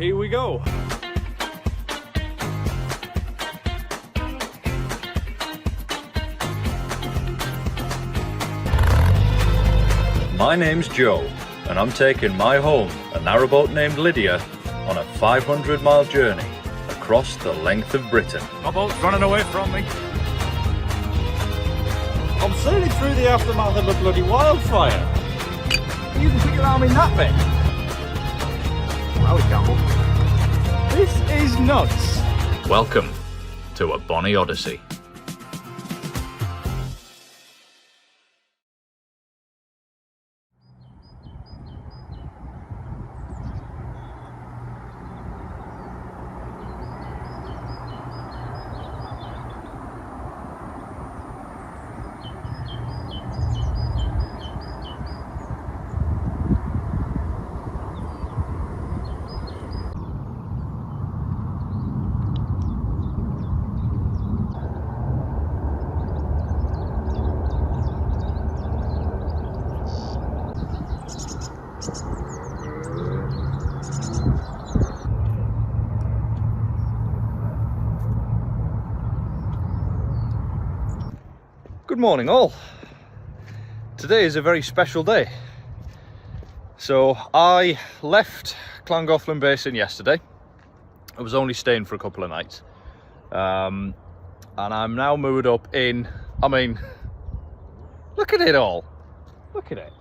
here we go. My name's Joe, and I'm taking my home, a narrowboat named Lydia, on a 500-mile journey across the length of Britain. My boat's running away from me. I'm sailing through the aftermath of a bloody wildfire. You can put your arm in that bit. Well, we Campbell. This is nuts. Welcome to A Bonny Odyssey. Good morning all. Today is a very special day. So I left Llangollen Basin yesterday. I was only staying for a couple of nights. And I'm now moored up in, look at it all. Look at it.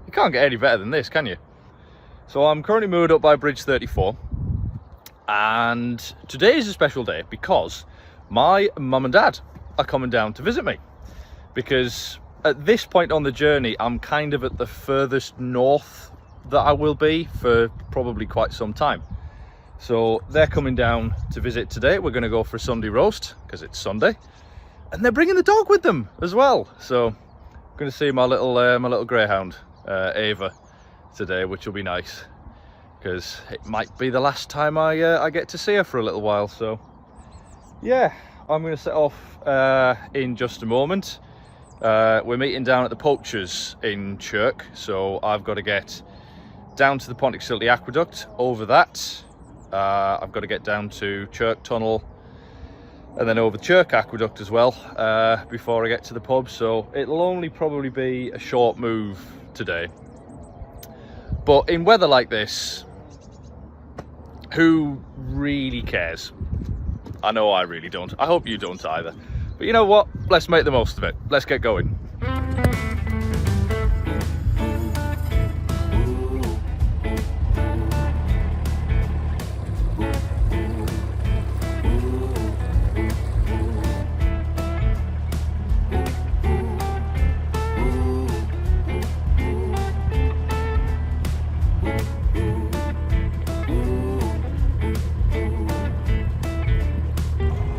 You can't get any better than this, can you? So I'm currently moored up by Bridge 34. And today is a special day because my mum and dad are coming down to visit me, because at this point on the journey I'm kind of at the furthest north that I will be for probably quite some time. So they're coming down to visit today. We're going to go for a Sunday roast because it's Sunday, and they're bringing the dog with them as well. So I'm going to see my little greyhound Ava today, which will be nice because it might be the last time I get to see her for a little while. So yeah, I'm going to set off in just a moment. We're meeting down at the Poachers in Chirk, so I've got to get down to the Pontic aqueduct. Over that I've got to get down to Chirk Tunnel and then over the Chirk aqueduct as well before I get to the pub. So it'll only probably be a short move today, but in weather like this, who really cares? I know I really don't. I hope you don't either. But you know what? Let's make the most of it. Let's get going.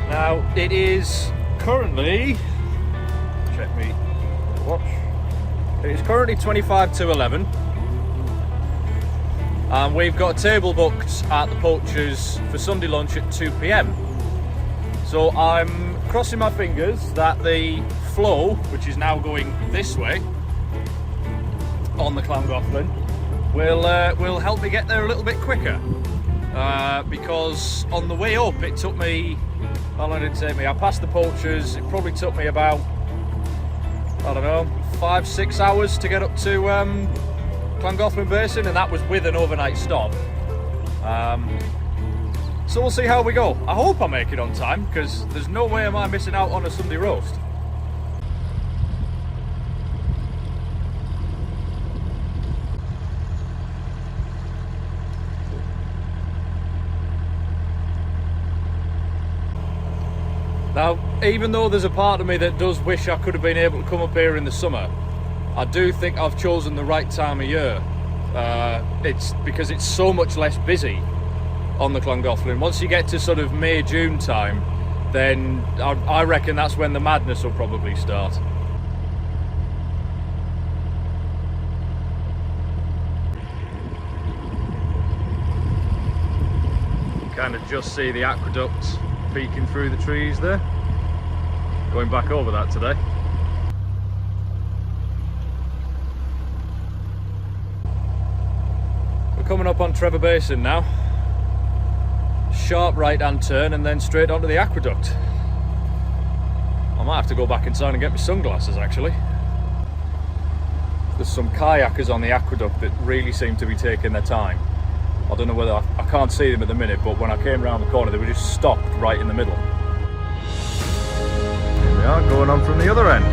Now it is currently, check me watch, it is currently 25 to 11 and we've got a table booked at the Poachers for Sunday lunch at 2 p.m. So I'm crossing my fingers that the flow, which is now going this way on the Llangollen, will help me get there a little bit quicker, because on the way up it took me, how long did it take me? I passed the Poachers, it probably took me about, I don't know, 5-6 hours to get up to Llangollen Basin, and that was with an overnight stop. So we'll see how we go. I hope I make it on time, because there's no way am I missing out on a Sunday roast. Now, even though there's a part of me that does wish I could have been able to come up here in the summer, I do think I've chosen the right time of year. It's because it's so much less busy on the Llangollen. Once you get to sort of May, June time, then I reckon that's when the madness will probably start. Kind of just see the aqueduct peeking through the trees there. Going back over that today. We're coming up on Trevor Basin now. sharp right-hand turn and then straight onto the aqueduct. I might have to go back inside and get my sunglasses actually. There's some kayakers on the aqueduct that really seem to be taking their time. I don't know whether, I can't see them at the minute, but when I came around the corner they were just stopped right in the middle. Here we are, going on from the other end.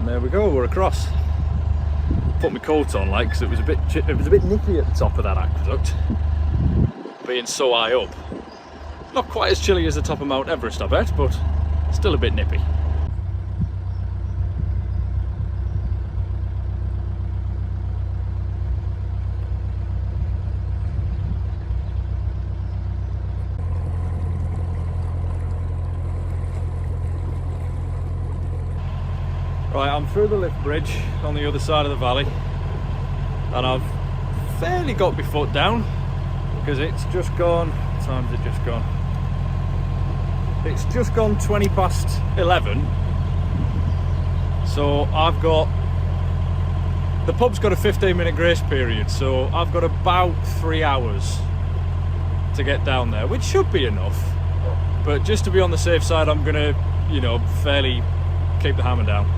There we go, we're across. Put my coat on like, because it was a bit nippy at the top of that aqueduct, being so high up. Not quite as chilly as the top of Mount Everest, I bet, but still a bit nippy. Right, I'm through the lift bridge on the other side of the valley, and I've fairly got my foot down because it's just gone, what time's it just gone? It's just gone 20 past 11, so I've got, the pub's got a 15-minute grace period, so I've got about 3 hours to get down there, which should be enough, but just to be on the safe side I'm gonna, you know, fairly keep the hammer down.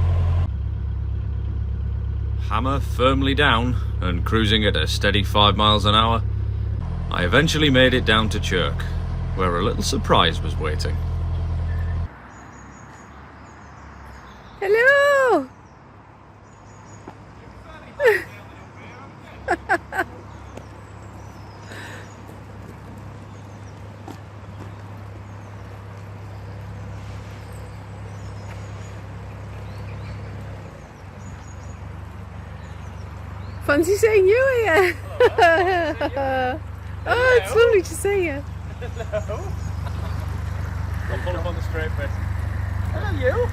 Hammer firmly down and cruising at a steady 5 miles an hour, I eventually made it down to Chirk, where a little surprise was waiting. Hello! Fancy seeing you here. Hello. Oh, it's lovely to see you. Hello. I'll pull up on the straight bit. Hello, you.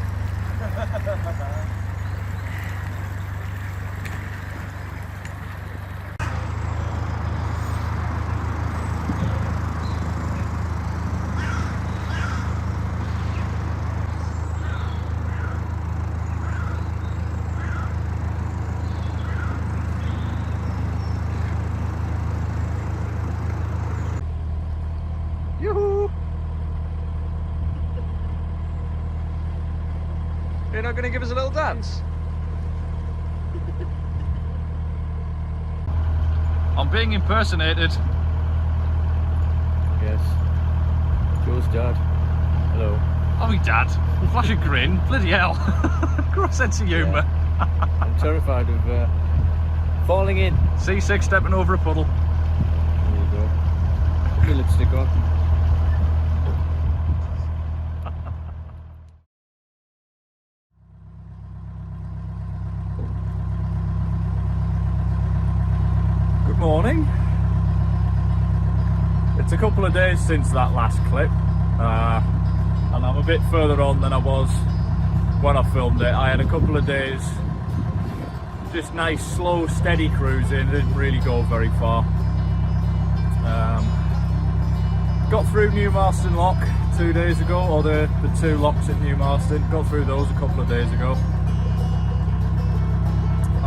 Yoo-hoo! You're not going to give us a little dance? I'm being impersonated. Yes. Joe's dad. Hello. Oh, me dad. Flash a grin. Bloody hell. Got a sense of humour. I'm terrified of falling in. C6 stepping over a puddle. There you go. Put your lipstick on. Good morning. It's a couple of days since that last clip, and I'm a bit further on than I was when I filmed it. I had a couple of days just nice, slow, steady cruising. Didn't really go very far. Got through New Marston Lock 2 days ago, or the two locks at New Marston. Got through those a couple of days ago.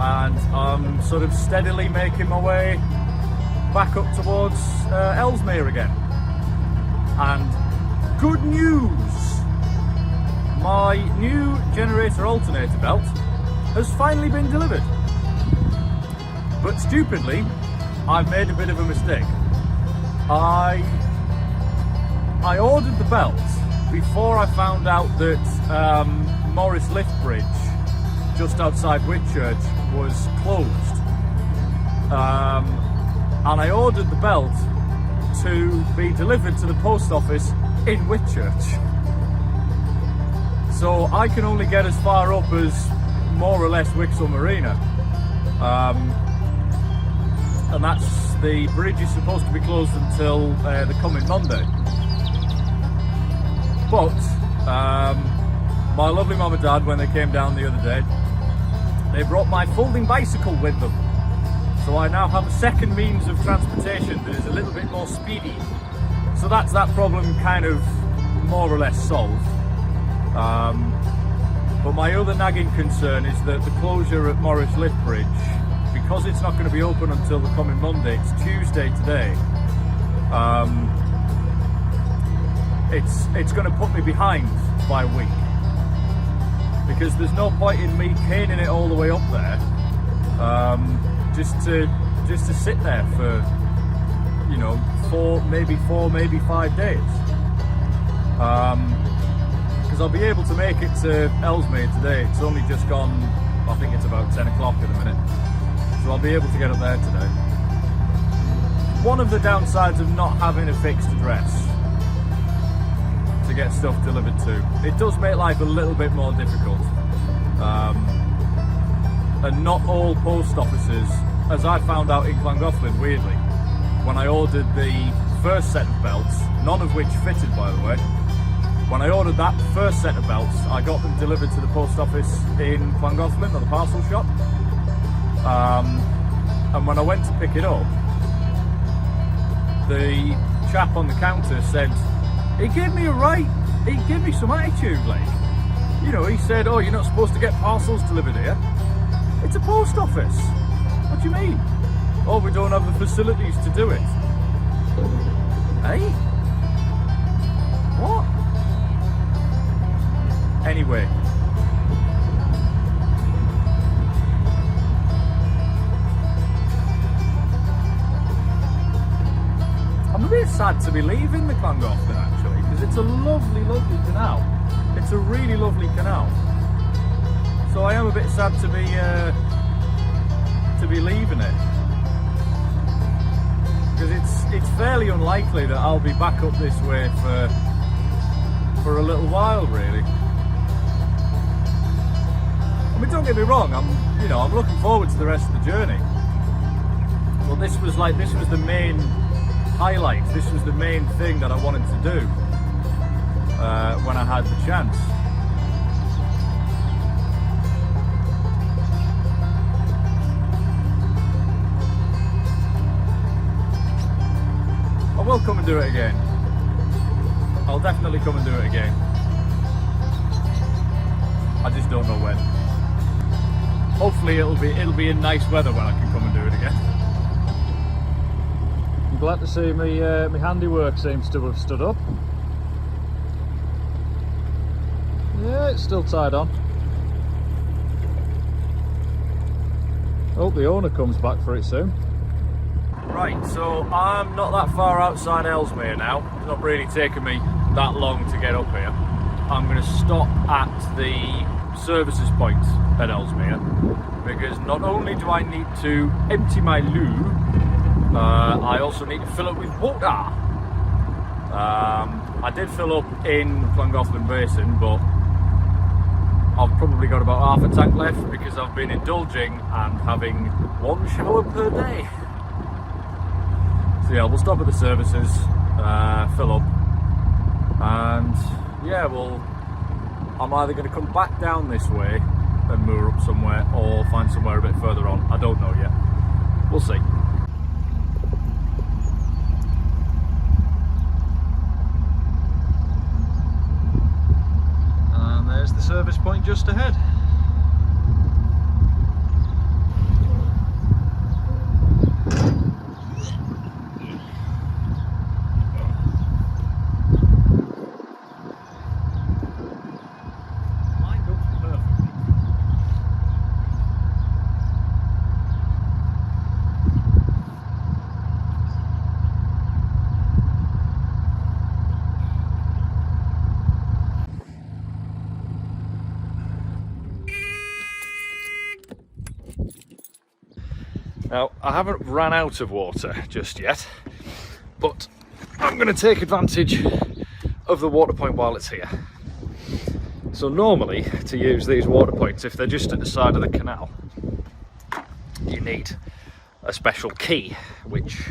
And I'm sort of steadily making my way back up towards Ellesmere again. And good news! My new generator alternator belt has finally been delivered. But stupidly, I've made a bit of a mistake. I ordered the belt before I found out that Morris Lift Bridge, just outside Whitchurch, was closed. And I ordered the belt to be delivered to the post office in Whitchurch. So I can only get as far up as more or less Wixell Marina. And that's, the bridge is supposed to be closed until the coming Monday. But my lovely mum and dad, when they came down the other day, they brought my folding bicycle with them. So I now have a second means of transportation that is a little bit more speedy. So that's that problem kind of more or less solved. But my other nagging concern is that the closure at Morris Lift Bridge, because it's not going to be open until the coming Monday, it's Tuesday today, it's going to put me behind by a week. Because there's no point in me caning it all the way up there, just to sit there for, you know, four, maybe 5 days. Because I'll be able to make it to Ellesmere today. It's only just gone, I think it's about 10 o'clock at the minute. So I'll be able to get up there today. One of the downsides of not having a fixed address to get stuff delivered to, it does make life a little bit more difficult. And not all post offices, as I found out in Llangollen, weirdly, when I ordered the first set of belts, none of which fitted, by the way. When I ordered that first set of belts, I got them delivered to the post office in Llangollen, or the parcel shop. And when I went to pick it up, the chap on the counter said, he gave me some attitude, like, you know, he said, oh, you're not supposed to get parcels delivered here. It's a post office. What do you mean? Oh, we don't have the facilities to do it. Hey? What? Anyway. I'm a bit sad to be leaving the Llangollen, actually, because it's a lovely, lovely canal. It's a really lovely canal. So I am a bit sad to be leaving it, because it's fairly unlikely that I'll be back up this way for a little while, really. I mean, don't get me wrong, I'm looking forward to the rest of the journey. But this was the main highlight. This was the main thing that I wanted to do when I had the chance. I will come and do it again. I'll definitely come and do it again. I just don't know when. Hopefully it'll be in nice weather when I can come and do it again. I'm glad to see my handiwork seems to have stood up. Yeah, it's still tied on. Hope the owner comes back for it soon. Right, so I'm not that far outside Ellesmere now. It's not really taken me that long to get up here. I'm going to stop at the services point at Ellesmere, because not only do I need to empty my loo, I also need to fill it with water. I did fill up in Llangollen Basin, but I've probably got about half a tank left because I've been indulging and having one shower per day. So yeah, we'll stop at the services, fill up, and yeah, I'm either going to come back down this way and moor up somewhere, or find somewhere a bit further on. I don't know yet. We'll see. And there's the service point just ahead. Now, I haven't ran out of water just yet, but I'm going to take advantage of the water point while it's here. So normally, to use these water points, if they're just at the side of the canal, you need a special key, which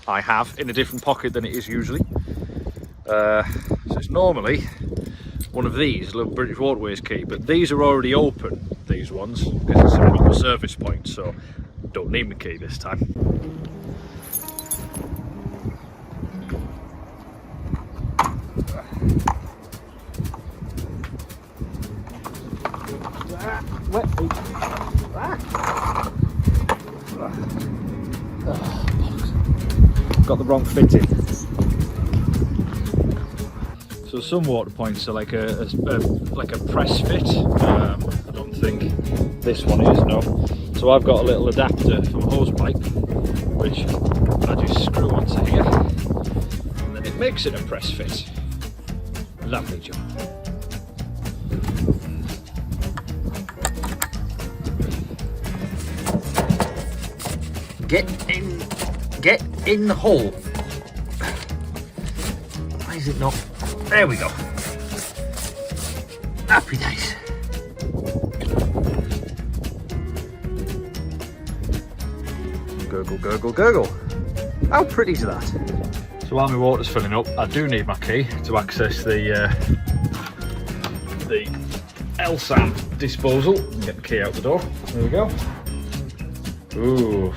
I have in a different pocket than it is usually. So it's normally one of these, little British Waterways key, but these are already open, these ones, because it's a proper service point, so don't need my key this time. Wet feet. Got the wrong fitting. So some water points are like a press fit. I don't think this one is, no. So I've got a little adapter from a hose pipe, which I just screw onto here, and then it makes it a press fit. Lovely job. Get in the hole. Why is it not? There we go. Happy days. Gurgle, gurgle, gurgle. How pretty is that? So while my water's filling up, I do need my key to access the Ellesmere disposal. And get the key out the door. There we go. Ooh.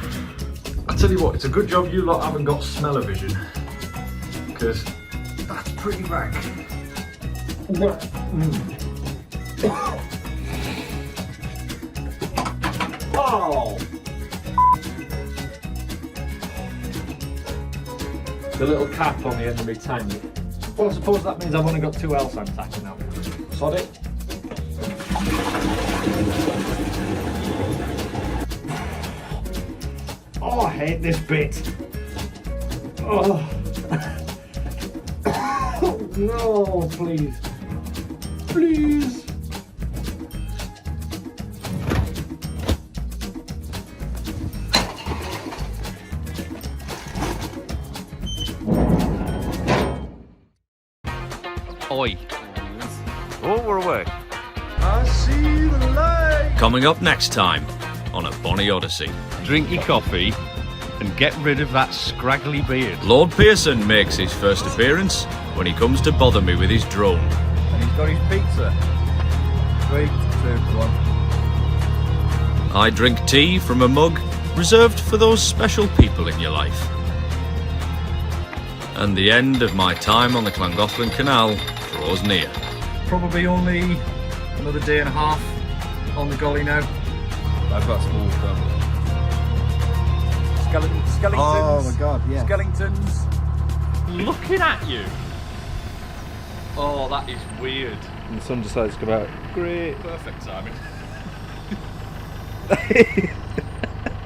I tell you what, it's a good job you lot haven't got smell-o-vision, because that's pretty rank. Oh! The little cap on the end of my tank. Well, I suppose that means I've only got 2 Ellesmere taps now. Sod it. Oh, I hate this bit. Oh. No, please. Please. Oi. Oh, we're away. I see the light. Coming up next time on A Bonny Odyssey. Drink your coffee and get rid of that scraggly beard. Lord Pearson makes his first appearance when he comes to bother me with his drone. And he's got his pizza. 3, 2, 1. I drink tea from a mug reserved for those special people in your life. And the end of my time on the Llangollen Canal draws near. Probably only another day and a half on the gully now. I've got small skeletons. Oh my god, yeah. Skeletons. Looking at you. Oh, that is weird. And the sun decides to come out. Great. Perfect timing.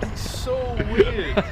It's so weird.